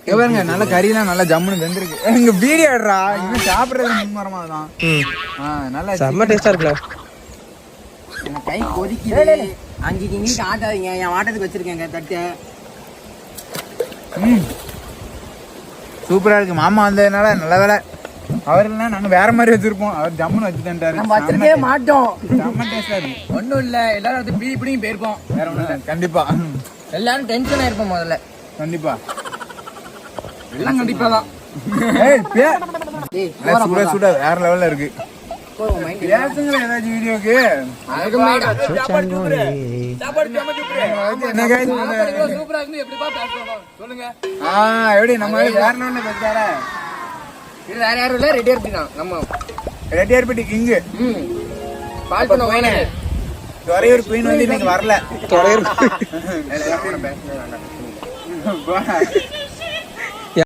பாருங்க நல்ல கறியெல்லாம் நல்லா ஜம்முன்னு வெந்திருக்கு. இங்க பீடி ஆடுறா இன்னும் சாப்பிடுறது முன்மரமா தான். நல்லா செம்ம டேஸ்டா இருக்குல்ல. எனக்கு கை கொதிக்குது. அங்கே நீங்க ஆட்டாதீங்க, என் ஆட்டத்துக்கு வச்சிருக்கேங்க தட்டு. சூப்பரா இருக்கு. மாமா வந்ததுனால நல்ல வேலை. அவர் இல்லைன்னா நாங்க வேற மாதிரி வச்சிருப்போம். அவர் ஜம்முன்னு வச்சுட்டாரு. நம்ம வச்சிருக்கவே மாட்டோம். செம்ம டேஸ்டா இருக்கு. ஒன்றும் இல்லை, எல்லாரும் வந்து பீடி பிடிங்க போயிருப்போம். வேற ஒன்றும் இல்லை. கண்டிப்பா எல்லாரும் டென்ஷனாக இருப்போம் முதல்ல. கண்டிப்பா எல்லாம் கண்டிப்பா தான். சுட சுட வேற லெவல்ல இருக்கு. பேசுங்களா ஏதாச்சும் வீடியோக்கு? எப்படி நம்ம வேற லெவல்ல பேசுறாரா? இது வேற யாரும் இல்ல, ரெட்டியார்பட்டி தான். நம்ம ரெட்டியார்பட்டி கிங்கு. பால் பண்ண வேணே துறையூர் குயின் வந்து இன்னைக்கு வரல. துறையூர்